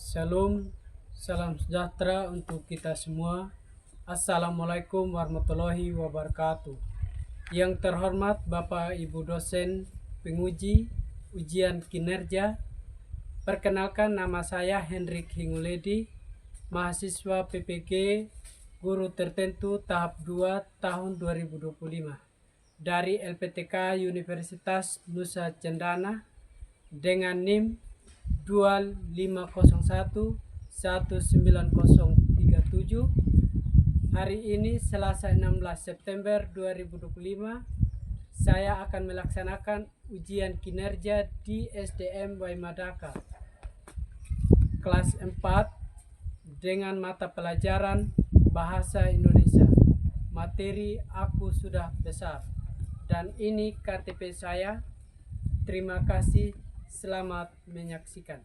Shalom, salam sejahtera untuk kita semua. Assalamualaikum warahmatullahi wabarakatuh. Yang terhormat Bapak Ibu dosen penguji ujian kinerja, perkenalkan nama saya Hendrik Hinguledi, mahasiswa PPG Guru Tertentu tahap 2 tahun 2025 dari LPTK Universitas Nusa Cendana dengan NIM 2501 Hari ini Selasa 16 September 2025 saya akan melaksanakan ujian kinerja di SDM Waimadaka kelas 4 dengan mata pelajaran Bahasa Indonesia. Materi Aku Sudah Besar. Dan ini KTP saya. Terima kasih. Selamat menyaksikan.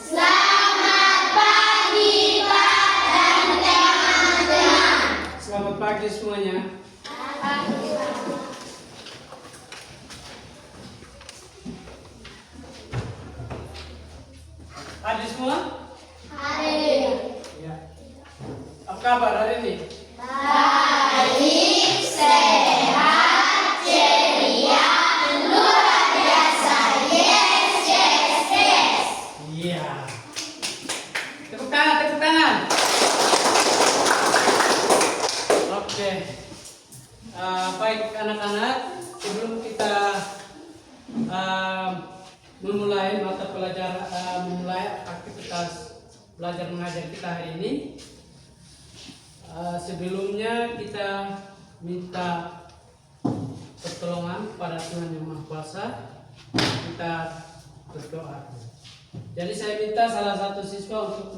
Selamat pagi Pak dan teman-teman. Selamat pagi semuanya. Ada semua? Hari Ya. Apa kabar hari ini? baik, sehat, ceria, luar biasa. Yes, yes, yes. Iya. Tepuk tangan, tepuk tangan. Oke. Baik anak-anak, sebelum kita memulai mata pelajaran, memulai aktivitas belajar mengajar kita hari ini, sebelumnya kita minta pertolongan pada Tuhan Yang Maha Kuasa. Kita berdoa. Jadi saya minta salah satu siswa untuk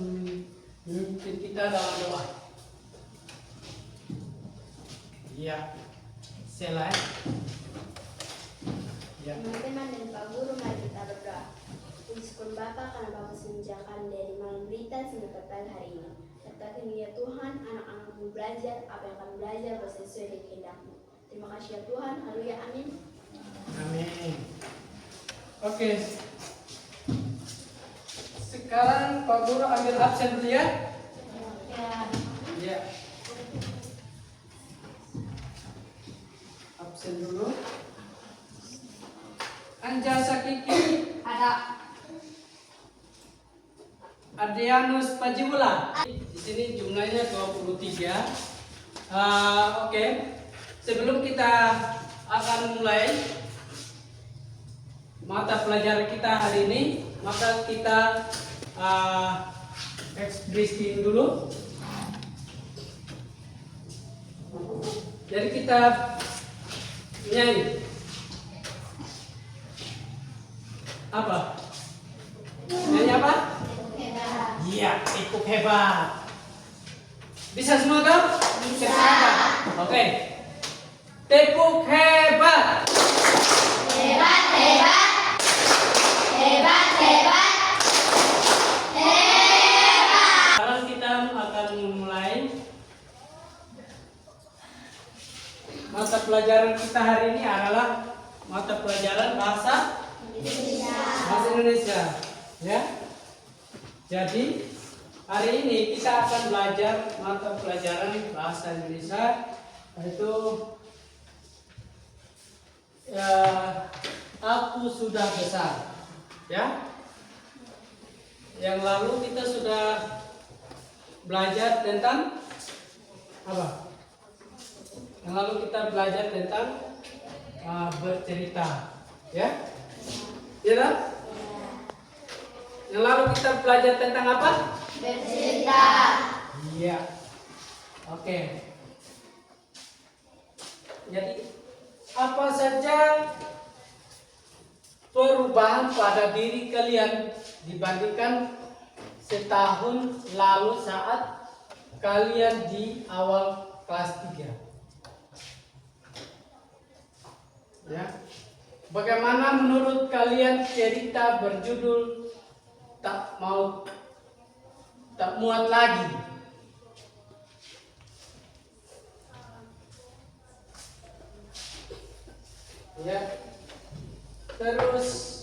memimpin kita dalam doa. Ya, selai. Ya. Teman-teman dan Pak Guru, mari kita berdoa. Puji syukur Bapa karena Bapa menjalankan dari malam berita sampai pagi hari ini. Sertakan ya Tuhan, anak-anakmu belajar apa yang kami belajar sesuai dengan kehendak-Mu. Terima kasih ya Tuhan, haleluya, amin. Amin. Oke. Sekarang Pak Guru ambil absen dulu ya. Ya. Absen dulu. Anjasa Kiki Ada. Adrianus Pajibula. Di sini jumlahnya 23. Oke. Sebelum kita akan mulai mata pelajaran kita hari ini, maka kita ekspresi dulu. Jadi kita nyanyi. Apa? Nyanyi apa? Iya, ikut hebat. Bisa semua toh? Bisa. Oke. Tepuk hebat. Hebat, hebat. Hebat, hebat. Hebat. Sekarang kita akan memulai mata pelajaran kita hari ini adalah mata pelajaran bahasa Indonesia. Ya. Jadi hari ini kita akan belajar mata pelajaran bahasa Indonesia, yaitu Aku Sudah Besar. Ya. Yang lalu kita sudah belajar tentang apa? Yang lalu kita belajar tentang bercerita, ya? Iya tak? Yang lalu kita belajar tentang apa? Bercerita. Iya. Oke. Jadi apa saja perubahan pada diri kalian dibandingkan setahun lalu saat kalian di awal kelas 3? Ya. Bagaimana menurut kalian cerita berjudul tak muat lagi? Ya. Terus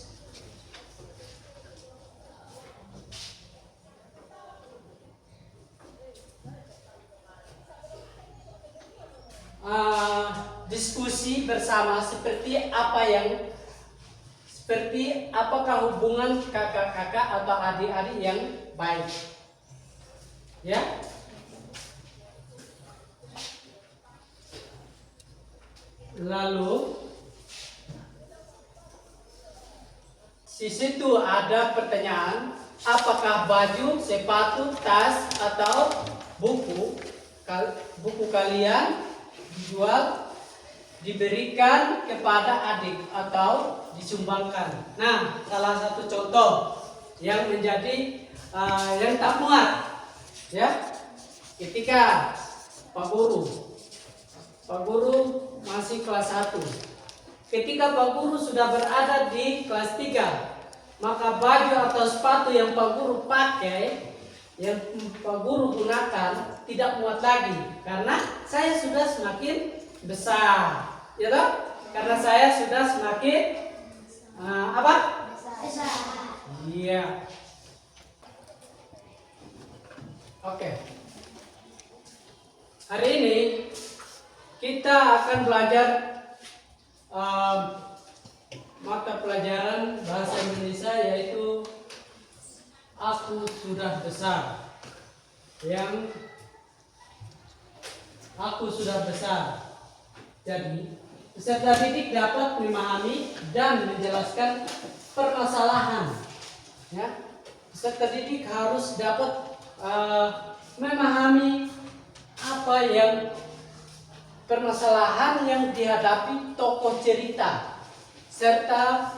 diskusi bersama seperti apakah hubungan kakak-kakak atau adik-adik yang baik. Ya. Lalu di situ ada pertanyaan, apakah baju, sepatu, tas atau buku kalian dijual, diberikan kepada adik atau disumbangkan. Nah, salah satu contoh yang menjadi yang tak muat, ya, ketika Pak Guru masih kelas 1. Ketika Pak Guru sudah berada di kelas 3, maka baju atau sepatu yang Pak Guru pakai, yang Pak Guru gunakan tidak muat lagi karena saya sudah semakin besar, ya toh? Karena saya sudah semakin Besar. Iya. Oke. Hari ini kita akan belajar mata pelajaran bahasa Indonesia, yaitu Aku Sudah Besar. Yang Aku Sudah Besar. Jadi, peserta didik dapat memahami dan menjelaskan permasalahan. Ya, peserta didik harus dapat memahami apa yang permasalahan yang dihadapi tokoh cerita, serta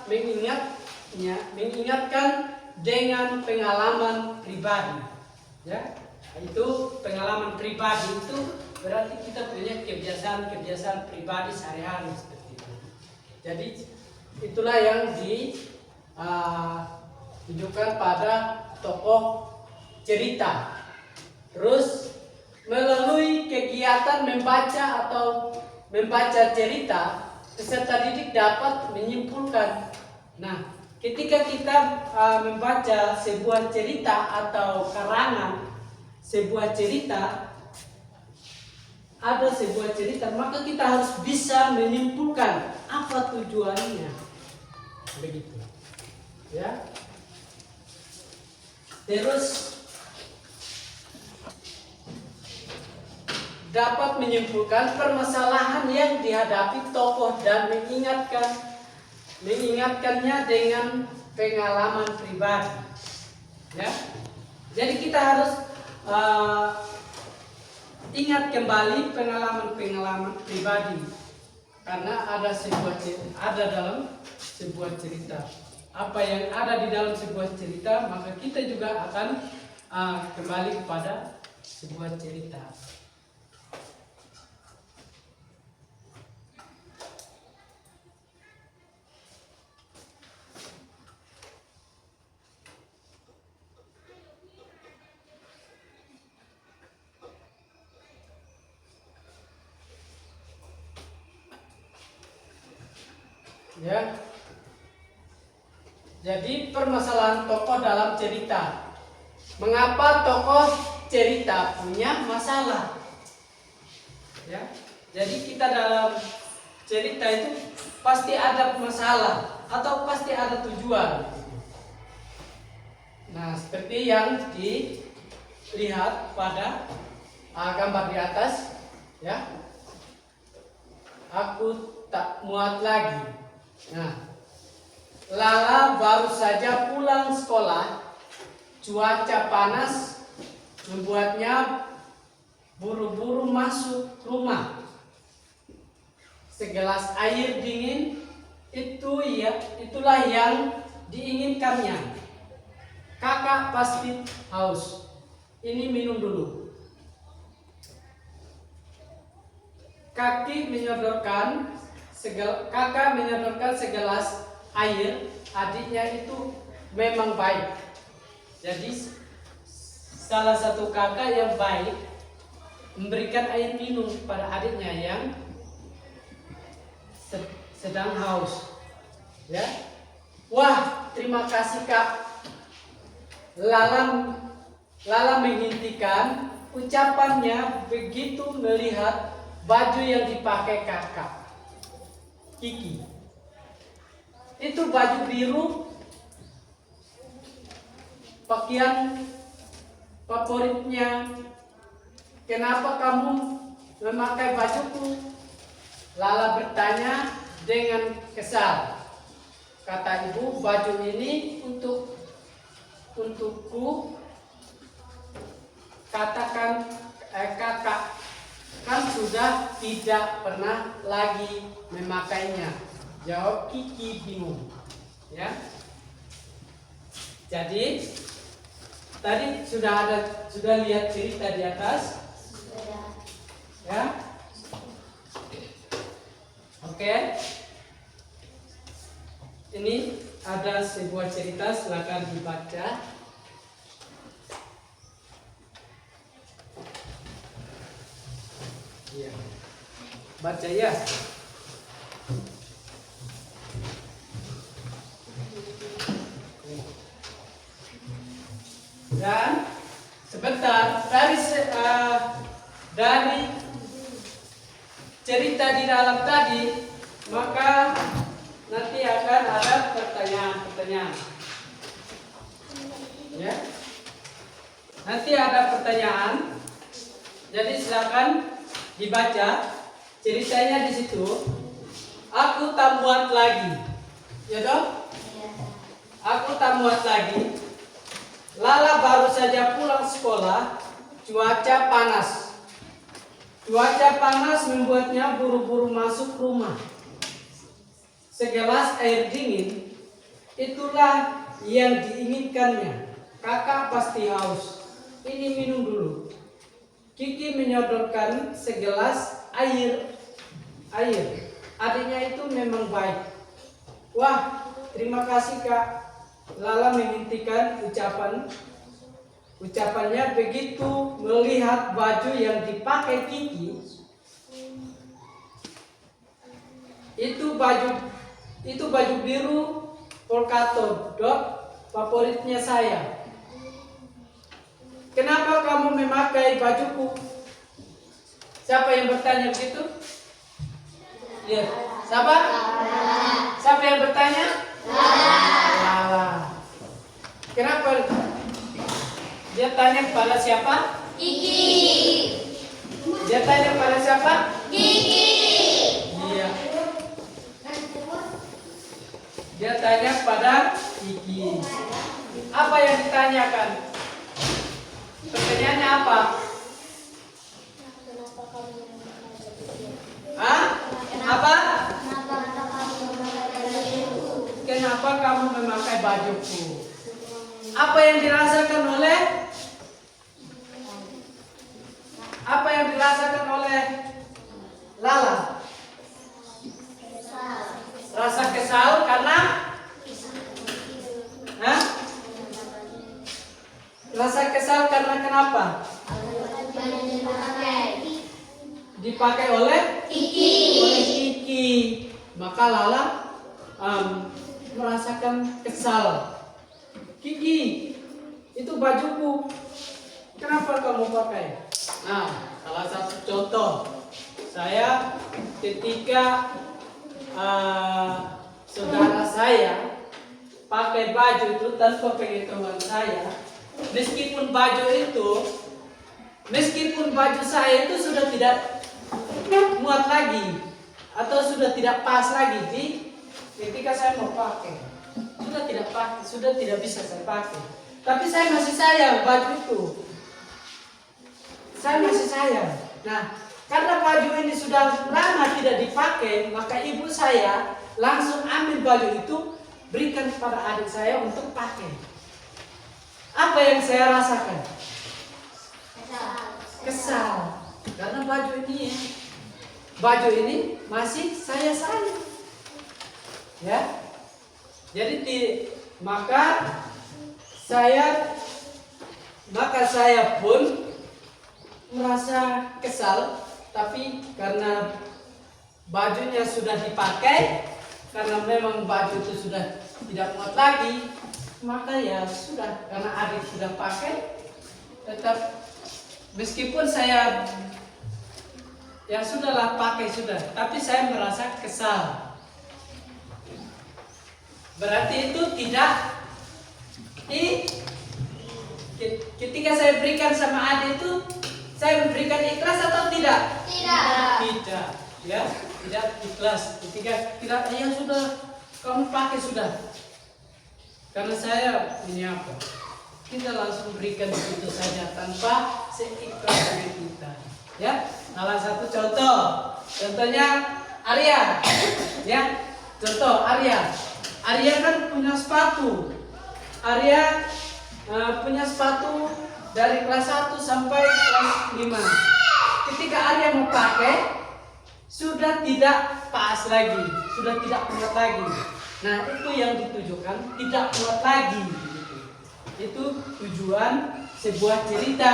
mengingatkan dengan pengalaman pribadi. Ya, itu pengalaman pribadi itu berarti kita punya kebiasaan pribadi sehari-hari seperti itu. Jadi itulah yang ditunjukkan pada tokoh cerita. Terus melalui kegiatan membaca cerita, peserta didik dapat menyimpulkan. Nah, ketika kita membaca sebuah cerita atau karangan sebuah cerita, maka kita harus bisa menyimpulkan apa tujuannya. Begitu. Ya. Terus dapat menyimpulkan permasalahan yang dihadapi tokoh dan mengingatkannya dengan pengalaman pribadi. Ya, jadi kita harus ingat kembali pengalaman pribadi karena ada dalam sebuah cerita. Apa yang ada di dalam sebuah cerita, maka kita juga akan kembali kepada sebuah cerita. Ya. Jadi permasalahan tokoh dalam cerita. Mengapa tokoh cerita punya masalah? Ya. Jadi kita dalam cerita itu pasti ada masalah atau pasti ada tujuan. Nah, seperti yang dilihat pada gambar di atas, ya. Aku tak muat lagi. Nah, Lala baru saja pulang sekolah. Cuaca panas membuatnya buru-buru masuk rumah. Segelas air dingin itulah yang diinginkannya. Kakak pasti haus. Ini minum dulu. Kakak menyodorkan segelas air. Adiknya itu memang baik. Jadi salah satu kakak yang baik memberikan air minum kepada adiknya yang sedang haus. Ya. Wah, terima kasih Kak. Lala menghentikan ucapannya begitu melihat baju yang dipakai kakak Kiki. Itu baju biru, pakaian favoritnya. Kenapa kamu memakai bajuku? Lala bertanya dengan kesal. Kata ibu, baju ini untukku. Katakan kakak kan sudah tidak pernah lagi memakainya. Jawab Kiki bingung. Ya. Jadi tadi sudah lihat cerita di atas. Ya. Oke. Ini ada sebuah cerita, silakan dibaca. Iya. Baca ya. Dan sebentar dari cerita di dalam tadi, maka nanti akan ada pertanyaan-pertanyaan. Ya. Nanti ada pertanyaan. Jadi silakan dibaca ceritanya di situ. Aku tak muat lagi. Ya dong? Aku tak muat lagi. Lala baru saja pulang sekolah, cuaca panas. Cuaca panas membuatnya buru-buru masuk rumah. Segelas air dingin, itulah yang diinginkannya. Kakak pasti haus. Ini minum dulu. Kiki menyodorkan segelas air. Adiknya itu memang baik. Wah, terima kasih Kak. Lala menghentikan ucapannya begitu melihat baju yang dipakai Kiki. Itu baju biru polka dot favoritnya saya. Kenapa kamu memakai bajuku? Siapa yang bertanya begitu? Lihat. Siapa? Siapa yang bertanya? Lala. Kenapa? Dia tanya kepada siapa? Kiki. Dia tanya kepada siapa? Kiki. Iya. Dia tanya kepada Kiki. Apa yang ditanyakan? Pertanyaannya apa? Hah? Apa? Kenapa kamu memakai bajuku? Apa yang dirasakan oleh Lala? Rasa kesal karena? Hah? Rasa kesal karena kenapa? Dipakai oleh Kiki. Maka Lala merasakan kesal. Kiki, itu bajuku. Kenapa kamu pakai? Nah, salah satu contoh. Saya ketika saudara saya pakai baju itu tanpa pengetahuan saya, meskipun baju saya itu sudah tidak muat lagi atau sudah tidak pas lagi ketika saya mau pakai, sudah tidak bisa saya pakai. Tapi saya masih sayang baju itu. Saya masih sayang. Nah, karena baju ini sudah lama tidak dipakai, maka ibu saya langsung ambil baju itu, berikan kepada adik saya untuk pakai. Apa yang saya rasakan? Kesal. Karena baju ini masih saya sayang. Ya. Jadi maka saya pun merasa kesal, tapi karena bajunya sudah dipakai, karena memang baju itu sudah tidak muat lagi, maka ya sudah, karena adik sudah pakai, tetap meskipun saya ya sudahlah pakai sudah, tapi saya merasa kesal. Berarti itu tidak ketika saya berikan sama adik itu, saya memberikan ikhlas atau tidak? Tidak. Tidak, ya, tidak ikhlas. Ketika tidak, ya sudah, kamu pakai sudah. Karena saya ini apa? Kita langsung berikan begitu saja tanpa seikhlas dengan kita. Ya, salah satu contoh, contohnya Arya, ya, contoh Arya. Arya kan punya sepatu. Arya punya sepatu dari kelas 1 sampai kelas 5. Ketika Arya mau pakai, sudah tidak pas lagi, sudah tidak muat lagi. Nah, itu yang ditujukan, tidak muat lagi. Itu tujuan sebuah cerita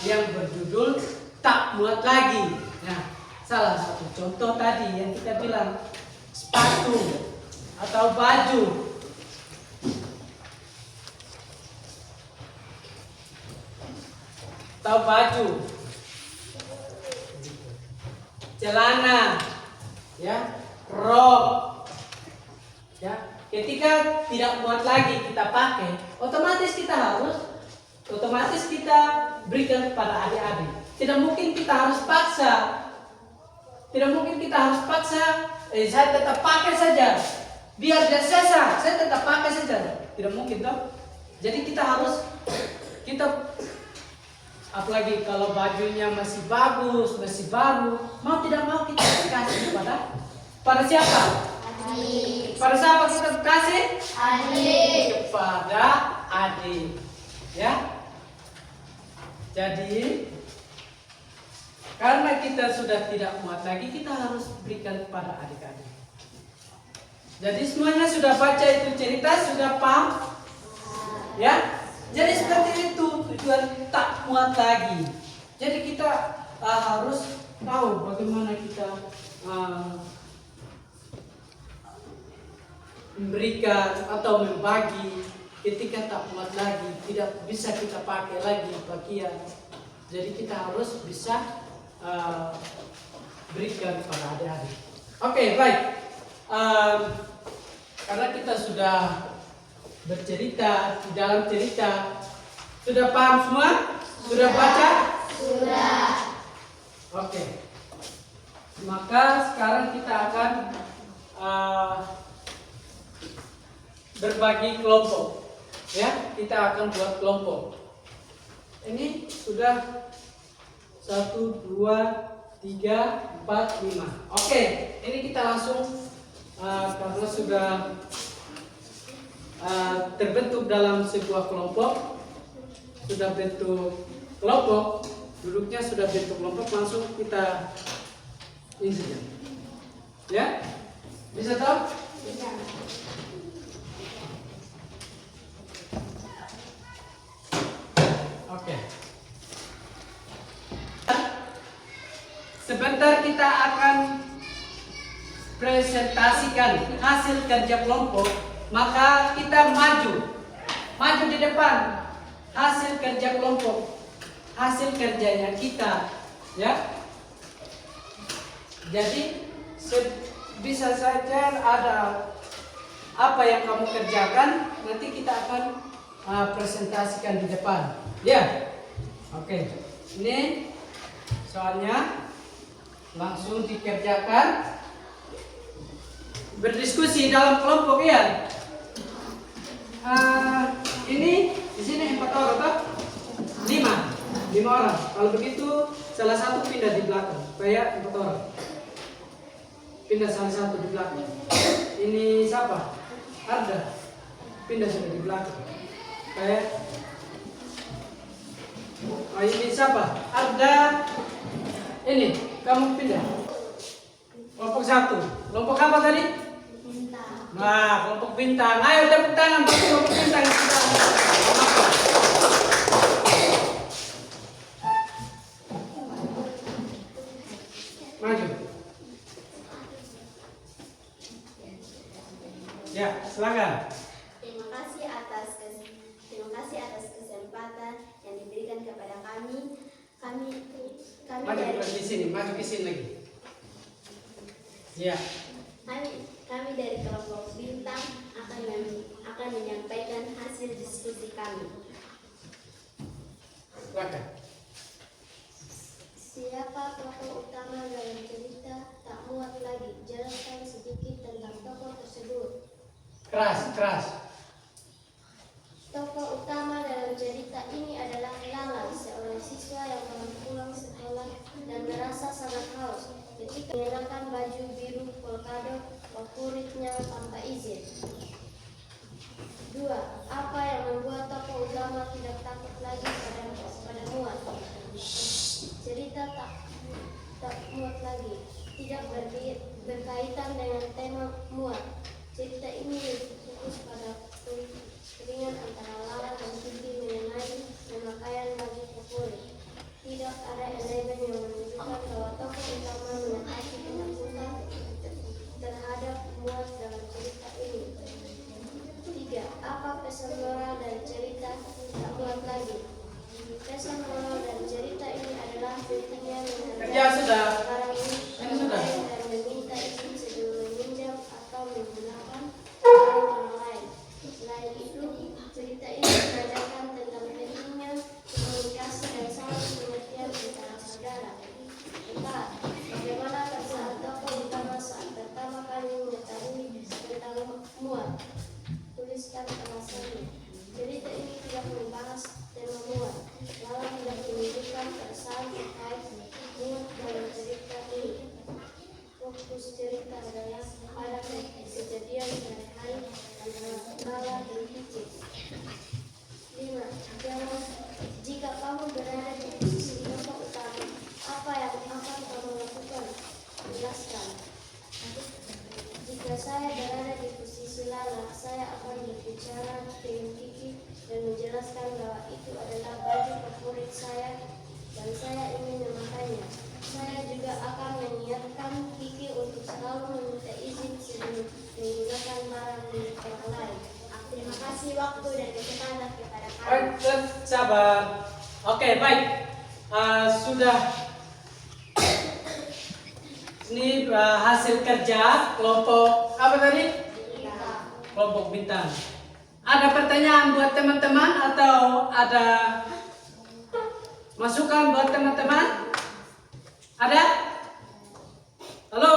yang berjudul tak muat lagi. Nah, salah satu contoh tadi yang kita bilang sepatu atau baju. Atau baju, celana, ya, rok, ya. Ketika tidak muat lagi kita pakai, otomatis kita berikan kepada adik-adik. Tidak mungkin kita harus paksa. Saya tetap pakai saja. Biar dia sesa, saya tetap pakai saja. Tidak mungkin toh. Jadi kita apalagi kalau bajunya masih bagus, masih baru, mau tidak mau kita kasih pada siapa? Adik. Pada siapa kita kasih? Adik. Kepada adik, ya. Jadi karena kita sudah tidak muat lagi, kita harus berikan kepada adik-adik. Jadi semuanya sudah baca itu cerita, sudah paham, ya. Jadi seperti itu tujuan tak muat lagi. Jadi kita harus tahu bagaimana kita memberikan atau membagi ketika tak muat lagi, tidak bisa kita pakai lagi pakaian. Jadi kita harus bisa berikan kepada adik-adik. Oke, baik. Karena kita sudah bercerita, di dalam cerita sudah paham semua? Sudah baca? Sudah. Oke. Maka sekarang kita akan berbagi kelompok. Ya, kita akan buat kelompok. Ini sudah 1, 2, 3, 4, 5. Oke, ini kita langsung karena sudah terbentuk dalam sebuah kelompok, sudah bentuk kelompok, duduknya sudah bentuk kelompok, langsung kita ini saja. Ya, bisa tahu? Bisa. Oke. Sebentar kita akan presentasikan hasil kerja kelompok. Maka kita maju di depan hasil kerja kelompok, hasil kerjanya kita, ya. Jadi bisa saja ada apa yang kamu kerjakan, nanti kita akan presentasikan di depan, ya. Oke, ini soalnya langsung dikerjakan, berdiskusi dalam kelompok, ya. Ini di sini 4 orang, toh? 5 orang. Kalau begitu salah satu pindah di belakang, supaya 4 orang. Pindah salah satu di belakang. Ini siapa? Arda. Pindah sudah di belakang. Supaya ini siapa? Arda. Ini kamu pindah. Kelompok 1. Kelompok apa tadi? Bintang. Nah, kelompok bintang. Ayo tepuk tangan buat kelompok bintang. Maju. Ya, silakan. Terima kasih atas kesempatan yang diberikan kepada kami. Kami Maju ke sini lagi. Ya. Kami dari kelompok Bintang akan menyampaikan hasil diskusi kami. Silakan. Siapa tokoh utama dalam cerita Tak Muat Lagi? Jelaskan sedikit tentang tokoh tersebut. Keras. Tokoh utama dalam cerita ini adalah Lala, seorang siswa yang baru pulang sekolah dan merasa sangat haus ketika mengenakan baju biru polkadot favoritnya tanpa izin. 2. Apa yang membuat tokoh utama tidak takut lagi pada muat? Cerita tak muat lagi tidak berkaitan dengan tema muat. Cerita ini fokus pada keringan antara Lala dan Kiki mengenai pemakaian baju favorit. Tidak ada elemen yang menunjukkan bahwa tokoh utama mengatasi ketakutan terhadap muat dalam cerita ini. 3. Apa pesan moral dari cerita Tak Muat Lagi? Pesan moral dari cerita ini adalah pentingnya Kerja sudah. barang Ini sudah. dan meminta izin sebelum meminjam atau menggunakan barang orang lain. Selain itu, cerita ini mengajarkan tentang pentingnya komunikasi dan saling pengertian antara saudara. 4. Bagaimana perasaan tokoh utama saat pertama kali mengetahui tentang muat? Tuliskan alasannya. Cerita ini tidak membahas tema muat. Lala tidak menunjukkan perasaan terkait muat dalam cerita ini. Fokus cerita adalah pada kejadian sehari-hari antara Lala dan Kiki. 5. Jawab, jika kamu berada di posisi tokoh utama, apa yang akan kamu lakukan? Jelaskan. Jika saya berada di posisi Lala, saya akan berbicara dengan Kiki dan menjelaskan bahwa itu adalah baju favorit saya dan saya ingin memakainya. Saya juga akan mengingatkan Kiki untuk selalu meminta izin sebelum menggunakan barang milik orang lain. Terima kasih waktu dan kesempatan kepada kami. Sabar. Oke, baik. Sudah. Ini hasil kerja kelompok apa tadi? Kelompok Bintang. Ada pertanyaan buat teman-teman atau ada masukan buat teman-teman? Ada? Halo?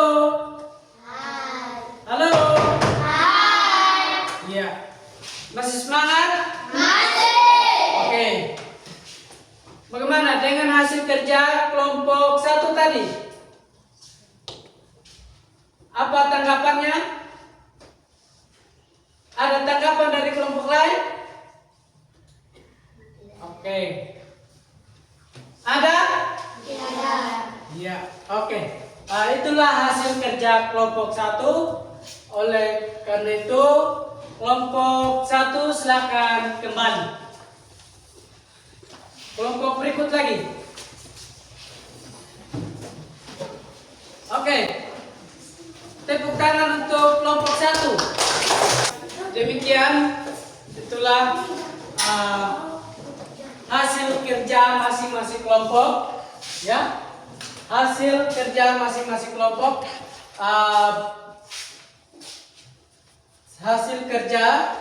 Hai. Halo? Hai. Iya. Masih semangat? Masih. Oke. Bagaimana dengan hasil kerja kelompok 1 tadi? Apa tanggapannya? Ada tanggapan dari kelompok lain? Oke. Ada? Tidak. Iya. Oke. Itulah hasil kerja kelompok 1. Oleh karena itu, kelompok 1 silakan kembali. Kelompok berikut lagi. Oke. Tepuk tangan untuk kelompok 1. Demikian, itulah hasil kerja masing-masing kelompok, ya. Hasil kerja masing-masing kelompok, hasil kerja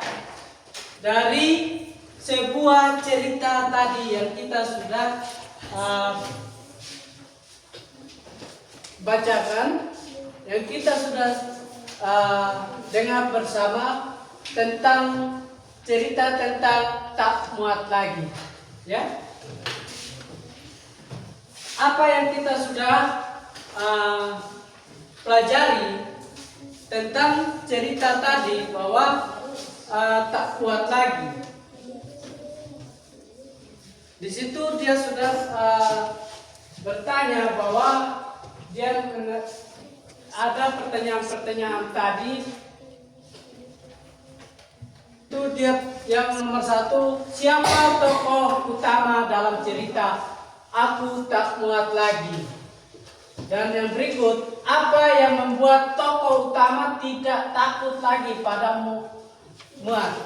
dari sebuah cerita tadi yang kita sudah bacakan, yang kita sudah dengar bersama tentang cerita tentang Tak Muat Lagi, ya. Apa yang kita sudah pelajari tentang cerita tadi bahwa tak kuat lagi. Di situ dia sudah bertanya bahwa dia ada pertanyaan-pertanyaan tadi. Itu dia yang nomor 1, siapa tokoh utama dalam cerita Aku Tak Muat Lagi? Dan yang berikut, apa yang membuat tokoh utama tidak takut lagi padamu, Muat?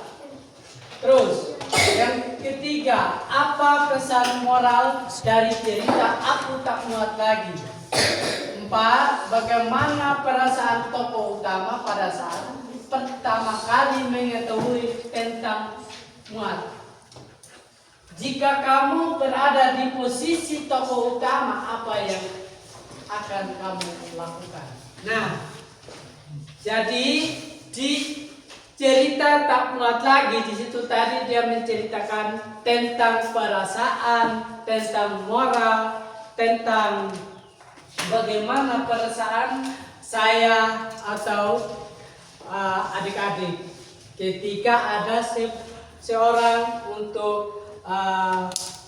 Terus, yang ketiga, apa pesan moral dari cerita Aku Tak Muat Lagi? 4. Bagaimana perasaan tokoh utama pada saat pertama kali mengetahui tentang Muat? Jika kamu berada di posisi tokoh utama, apa yang akan kamu lakukan? Nah, jadi di cerita Tak Muat Lagi di situ tadi dia menceritakan tentang perasaan, tentang moral, tentang bagaimana perasaan saya atau adik-adik ketika ada seorang untuk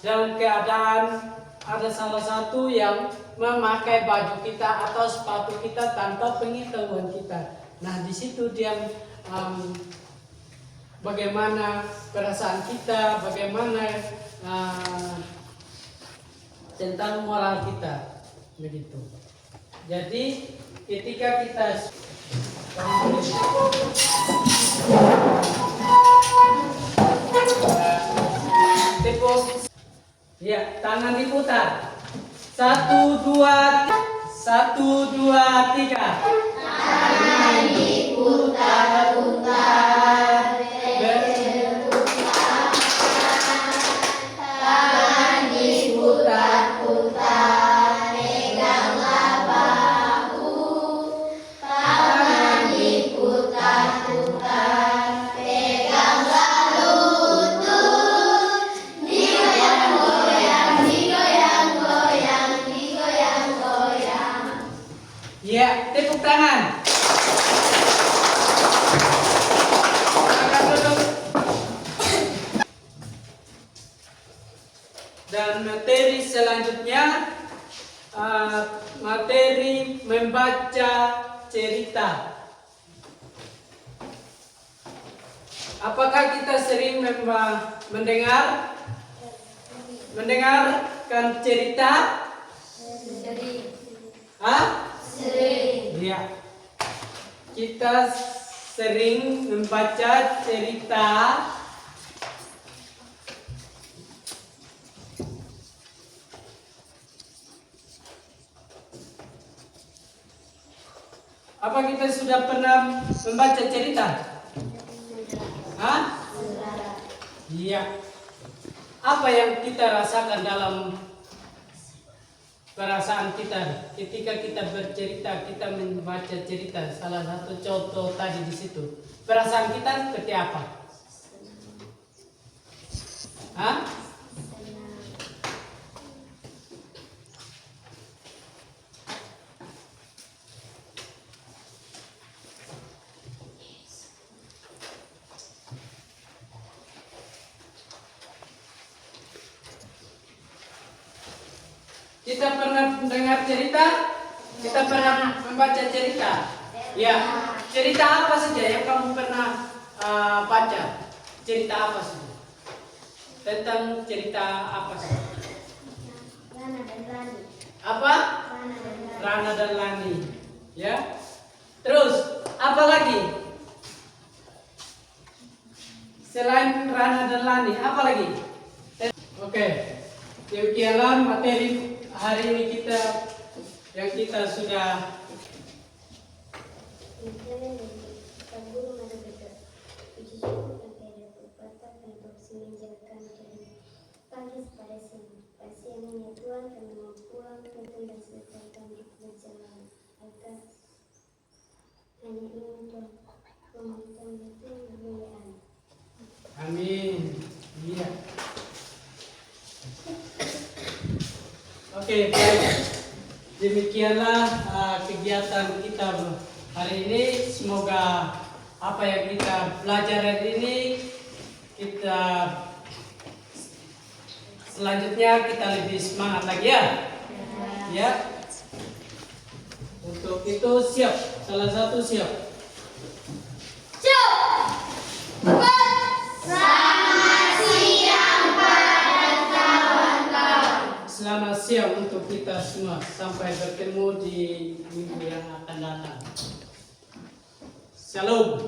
dalam keadaan ada salah satu yang memakai baju kita atau sepatu kita tanpa pengetahuan kita. Nah, di situ dia bagaimana perasaan kita, bagaimana tentang moral kita, begitu. Jadi ketika kita ya, tangan diputar. 1, 2, 1, 2, 3. Tangan diputar-putar, tangan diputar-putar, peganglah bahu. Tangan diputar-putar, peganglah lutut. Digoyang-goyang, digoyang-goyang, digoyang-goyang. Ya, tepuk tangan. Dan materi selanjutnya materi membaca cerita. Apakah kita sering mendengarkan cerita? Sering. Hah? Sering. Iya. Kita sering membaca cerita. Apa kita sudah pernah membaca cerita? Hah? Iya. Apa yang kita rasakan dalam perasaan kita ketika kita bercerita, kita membaca cerita? Salah satu contoh tadi di situ. Perasaan kita seperti apa? Hah? Kita pernah mendengar cerita? Kita pernah membaca cerita? Ya. Cerita apa saja yang kamu pernah baca? Cerita apa saja? Tentang cerita apa saja? Rana dan Rani. Apa? Rana dan Rani. Rana dan Lani. Ya. Terus apa lagi? Selain Rana dan Lani, apa lagi? Oke. Demikianlah materi hari ini yang kita sudah amin. Iya. Oke, baik. Demikianlah kegiatan kita hari ini. Semoga apa yang kita belajar hari ini kita selanjutnya kita lebih semangat lagi ya. Ya. Untuk itu siap. Salah satu siap. Selamat siang untuk kita semua. Sampai bertemu di minggu yang akan datang. Shalom.